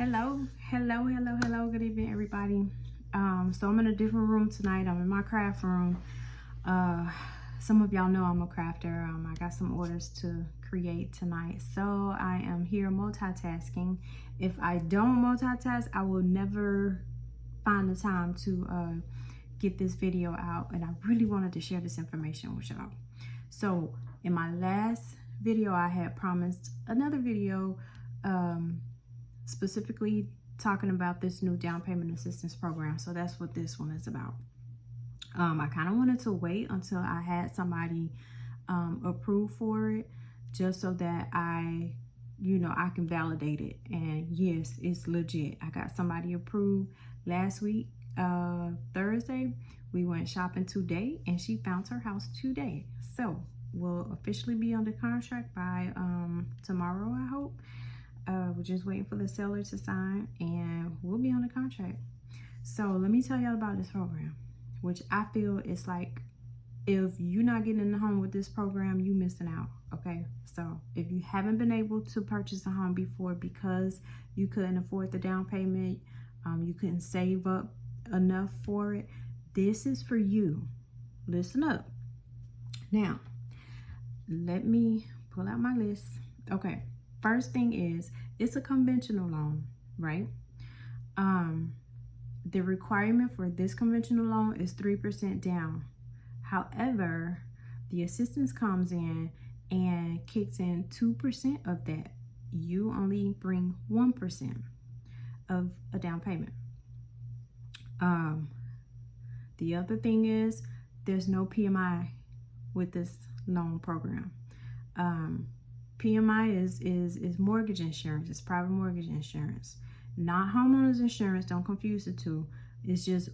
Hello. Good evening, everybody. So I'm in a different room tonight. I'm in my craft room. Some of y'all know I'm a crafter. I got some orders to create tonight, so I am here multitasking. If I don't multitask, I will never find the time to get this video out, and I really wanted to share this information with y'all. So in my last video, I had promised another video specifically talking about this new down payment assistance program. So that's what this one is about. I kind of wanted to wait until I had somebody approved for it, just so that I can validate it. And yes, it's legit. I got somebody approved last week, Thursday. We went shopping today and she found her house today. So we'll officially be under contract by tomorrow, I hope. We're just waiting for the seller to sign and we'll be on the contract. So let me tell y'all about this program, which I feel is like, if you're not getting in the home with this program, you missing out. Okay, so if you haven't been able to purchase a home before because you couldn't afford the down payment, you couldn't save up enough for it, this is for you. Listen up. Now, let me pull out my list. Okay, first thing is, it's a conventional loan, right? The requirement for this conventional loan is 3% down. However, the assistance comes in and kicks in 2% of that. You only bring 1% of a down payment. The other thing is, there's no PMI with this loan program. PMI is mortgage insurance. It's private mortgage insurance, not homeowners insurance. Don't confuse the two. It's just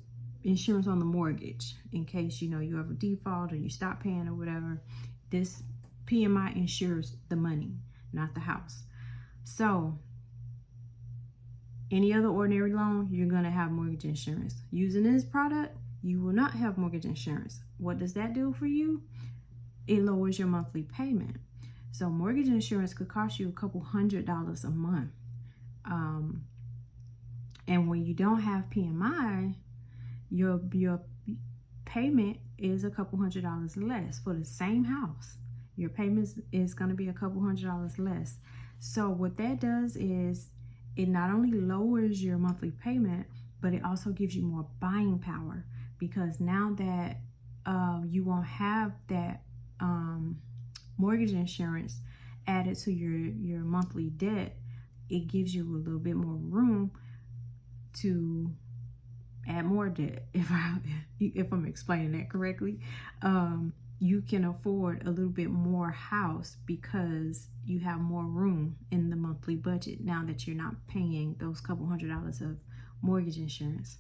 insurance on the mortgage in case you have a default or you stop paying or whatever. This PMI insures the money, not the house. So any other ordinary loan, you're going to have mortgage insurance. Using this product, you will not have mortgage insurance. What does that do for you? It lowers your monthly payment. So mortgage insurance could cost you a couple $100s a month. And when you don't have PMI, your payment is a couple $100s less for the same house. Your payment is going to be a couple $100s less. So what that does is, it not only lowers your monthly payment, but it also gives you more buying power, because now that you won't have that mortgage insurance added to your monthly debt, it gives you a little bit more room to add more debt. If I'm explaining that correctly, you can afford a little bit more house because you have more room in the monthly budget now that you're not paying those couple $100s of mortgage insurance.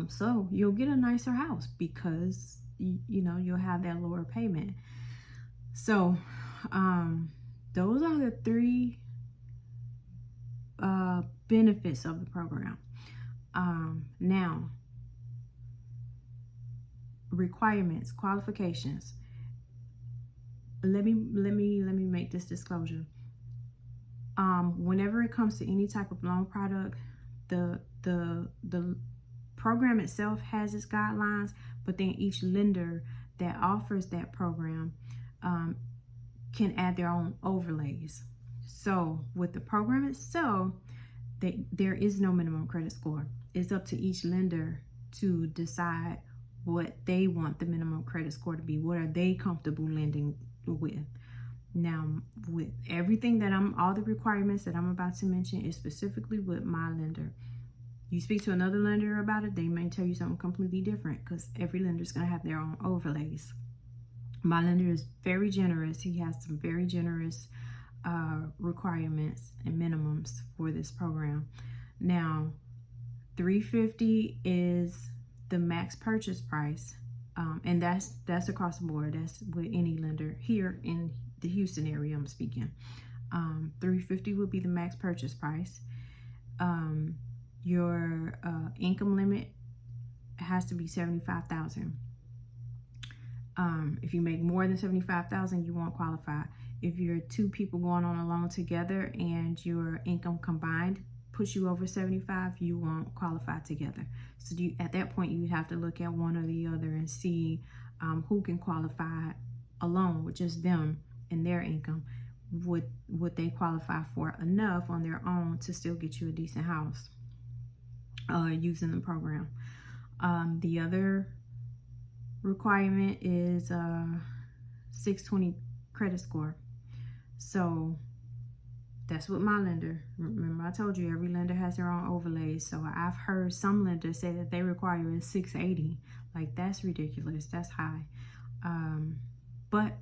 So you'll get a nicer house because you'll have that lower payment. So those are the three benefits of the program. Now, requirements, qualifications. Let me make this disclosure. Whenever it comes to any type of loan product, the program itself has its guidelines, but then each lender that offers that program can add their own overlays. So with the program itself, there is no minimum credit score. It's up to each lender to decide what they want the minimum credit score to be. What are they comfortable lending with? Now, with everything that all the requirements that I'm about to mention is specifically with my lender. You speak to another lender about it, they may tell you something completely different, because every lender is going to have their own overlays. My lender is very generous. He has some very generous requirements and minimums for this program. Now, $350 is the max purchase price, and that's across the board. That's with any lender here in the Houston area I'm speaking. $350 would be the max purchase price. Your income limit has to be $75,000. If you make more than $75,000, you won't qualify. If you're two people going on a loan together and your income combined push you over 75, you won't qualify together. So at that point, you'd have to look at one or the other and see who can qualify alone with just them and their income. Would they qualify for enough on their own to still get you a decent house using the program? The other requirement is 620 credit score. So that's what my lender, remember I told you every lender has their own overlays. So I've heard some lenders say that they require a 680. Like, that's ridiculous. That's high. But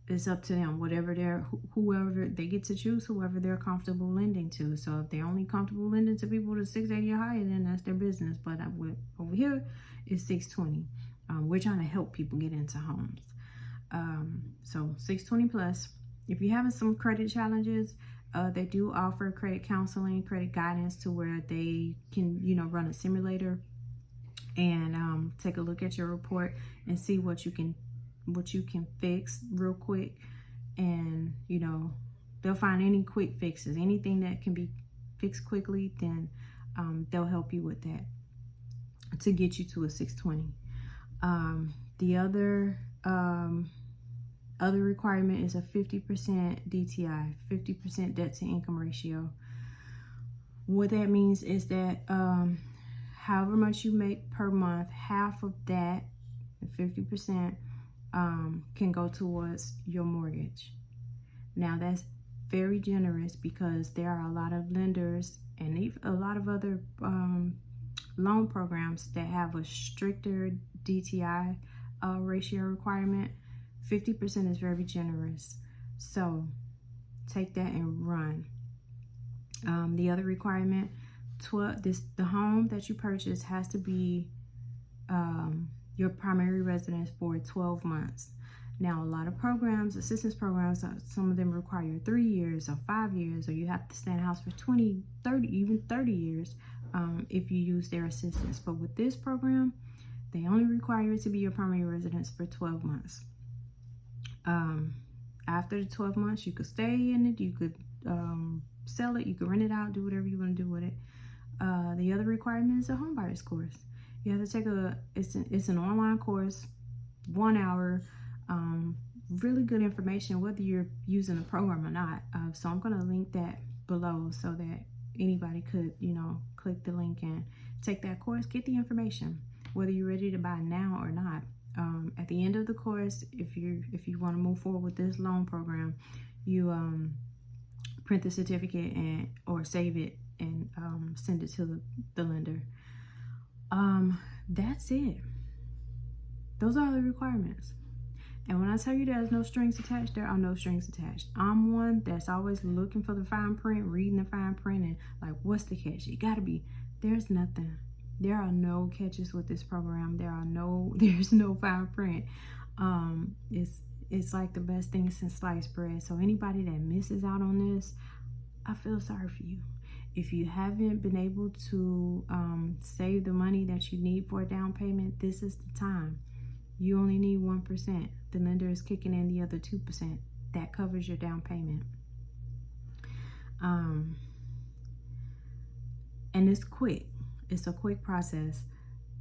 it's up to them. Whoever they get to choose, whoever they're comfortable lending to. So if they're only comfortable lending to people to 680 or higher, then that's their business. But over here is 620. We're trying to help people get into homes. So 620 plus. If you're having some credit challenges, they do offer credit counseling, credit guidance, to where they can, run a simulator and take a look at your report and see what you can fix real quick. And they'll find any quick fixes, anything that can be fixed quickly, then they'll help you with that to get you to a 620. The other requirement is a 50% DTI, 50% debt to income ratio. What that means is that however much you make per month, half of that, 50%, can go towards your mortgage. Now that's very generous, because there are a lot of lenders and even a lot of other loan programs that have a stricter DTI ratio requirement. 50% is very generous. So take that and run. The other requirement, the home that you purchase has to be your primary residence for 12 months. Now, a lot of programs, assistance programs, some of them require 3 years or 5 years, or you have to stay in a house for 20, 30, even 30 years if you use their assistance. But with this program, they only require it to be your primary residence for 12 months. After the 12 months, you could stay in it, you could sell it, you could rent it out, do whatever you want to do with it. The other requirement is a home buyers course. You have to take it's an online course, 1 hour, really good information, whether you're using the program or not. So I'm going to link that below so that anybody could, click the link and take that course, get the information, whether you're ready to buy now or not. At the end of the course, if you want to move forward with this loan program, you print the certificate or save it and send it to the lender. That's it. Those are the requirements. And when I tell you there's no strings attached, there are no strings attached. I'm one that's always looking for the fine print, reading the fine print, and like, what's the catch? It gotta be. There's nothing. There are no catches with this program. There's no fine print. It's like the best thing since sliced bread. So anybody that misses out on this, I feel sorry for you. If you haven't been able to save the money that you need for a down payment, this is the time. You only need 1%. The lender is kicking in the other 2%. That covers your down payment. And it's quick. It's a quick process.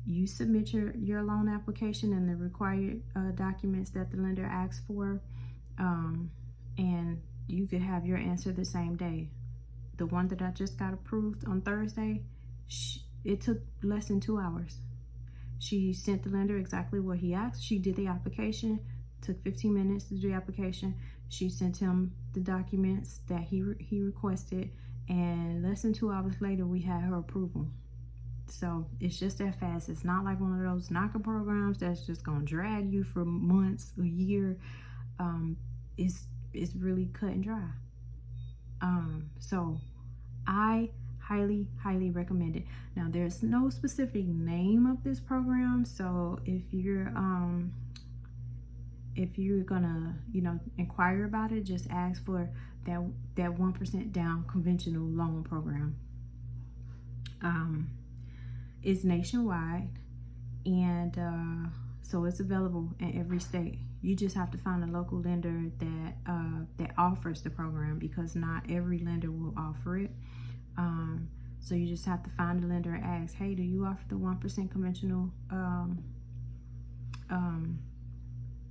You submit your loan application and the required documents that the lender asks for, and you could have your answer the same day. The one that I just got approved on Thursday, it took less than 2 hours. She sent the lender exactly what he asked. She did the application, took 15 minutes to do the application. She sent him the documents that he requested, and less than 2 hours later, we had her approval. So it's just that fast. It's not like one of those NACA programs that's just gonna drag you for months, a year. It's really cut and dry. So I highly recommend it. Now, there's no specific name of this program, so if you're gonna inquire about it, just ask for that 1% down conventional loan program. It's nationwide, and so it's available in every state. You just have to find a local lender that offers the program, because not every lender will offer it. So you just have to find a lender and ask, hey, do you offer the 1% conventional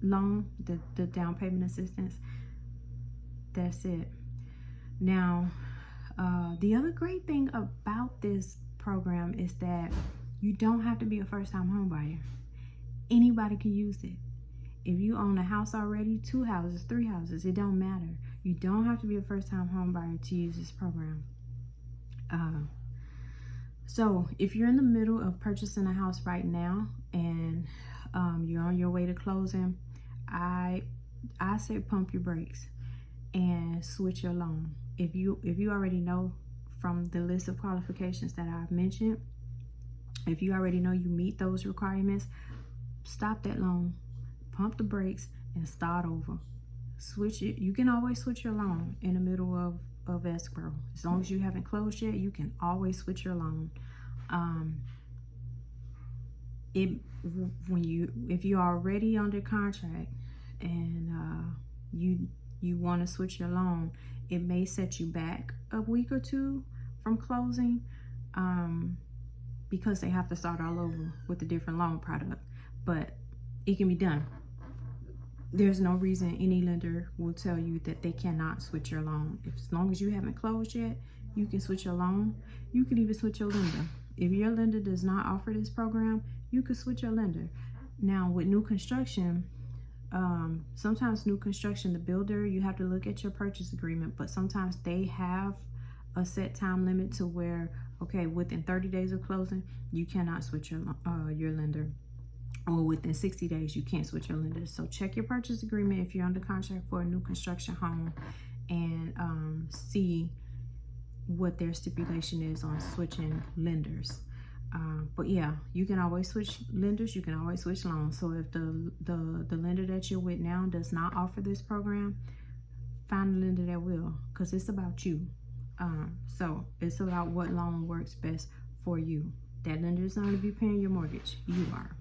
loan, the down payment assistance? That's it. Now, the other great thing about this program is that you don't have to be a first-time home buyer. Anybody can use it. If you own a house already, 2 houses, 3 houses, it don't matter. You don't have to be a first-time home buyer to use this program. So if you're in the middle of purchasing a house right now and you're on your way to closing, I say pump your brakes and switch your loan. If you already know from the list of qualifications that I've mentioned, if you already know you meet those requirements, stop that loan, pump the brakes, and start over. Switch it. You can always switch your loan in the middle of escrow. As long as you haven't closed yet, you can always switch your loan. If you're already under contract and you want to switch your loan, it may set you back a week or two from closing, because they have to start all over with a different loan product. But it can be done. There's no reason any lender will tell you that they cannot switch your loan. As long as you haven't closed yet, you can switch your loan. You can even switch your lender. If your lender does not offer this program, you could switch your lender. Now, with new construction, sometimes new construction, the builder, you have to look at your purchase agreement, but sometimes they have a set time limit to where, okay, within 30 days of closing, you cannot switch your lender. Or within 60 days, you can't switch your lender. So check your purchase agreement if you're under contract for a new construction home, and see what their stipulation is on switching lenders. But yeah, you can always switch lenders. You can always switch loans. So if the lender that you're with now does not offer this program, find a lender that will, because it's about you. So it's about what loan works best for you. That lender is not going to be paying your mortgage. You are.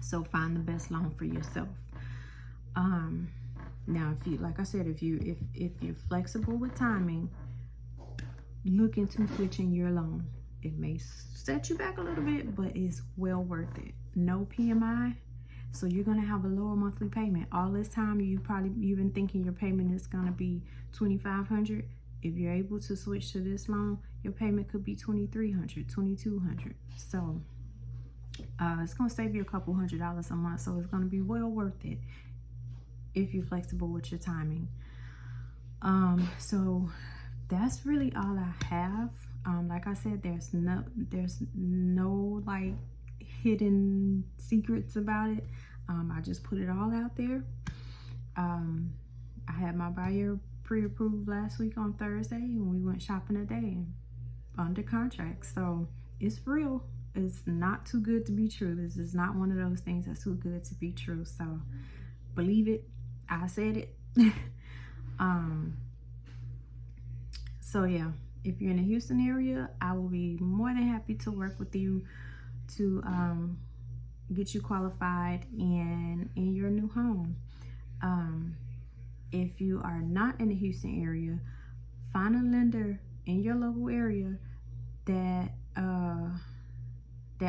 So find the best loan for yourself. Now, if you, like I said, if you're flexible with timing, look into switching your loan. It may set you back a little bit, but it's well worth it. No PMI, so you're gonna have a lower monthly payment. All this time, you've been thinking your payment is gonna be $2,500. If you're able to switch to this loan, your payment could be $2,300, $2,200. So it's gonna save you a couple $100s a month. So it's gonna be well worth it if you're flexible with your timing. So that's really all I have. Like I said, there's no like hidden secrets about it. I just put it all out there. I had my buyer pre-approved last week on Thursday, and we went shopping today and under contract. So it's real. It's not too good to be true. This is not one of those things that's too good to be true. So believe it. I said it. So yeah, if you're in the Houston area, I will be more than happy to work with you to get you qualified in your new home. If you are not in the Houston area, find a lender in your local area that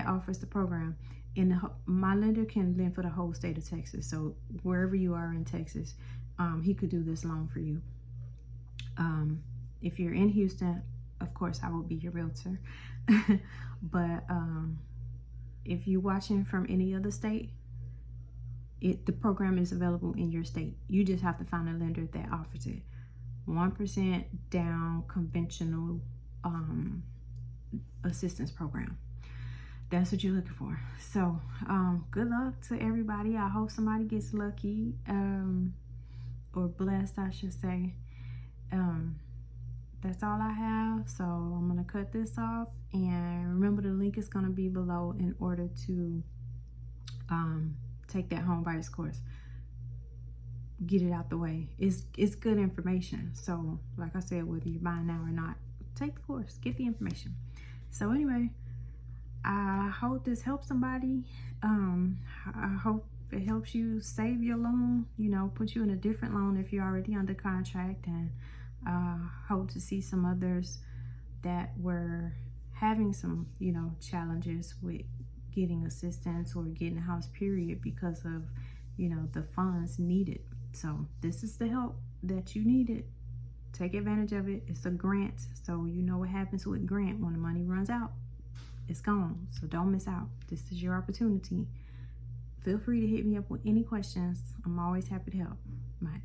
offers the program. My lender can lend for the whole state of Texas. So wherever you are in Texas, he could do this loan for you. If you're in Houston, of course, I will be your realtor. But if you're watching from any other state, the program is available in your state. You just have to find a lender that offers it. 1% down conventional assistance program. That's what you're looking for. So good luck to everybody. I hope somebody gets lucky, or blessed, I should say. That's all I have. So I'm gonna cut this off, and remember, the link is gonna be below in order to take that home buyers course. Get it out the way. It's good information. So like I said, whether you're buying now or not, take the course, get the information. So anyway, I hope this helps somebody. I hope If it helps you save your loan, you know, put you in a different loan if you're already under contract, and hope to see some others that were having some, you know, challenges with getting assistance or getting a house period because of, you know, the funds needed. So this is the help that you needed. Take advantage of it. It's a grant, so you know what happens with grant. When the money runs out, it's gone. So don't miss out. This is your opportunity. Feel free to hit me up with any questions. I'm always happy to help. Bye.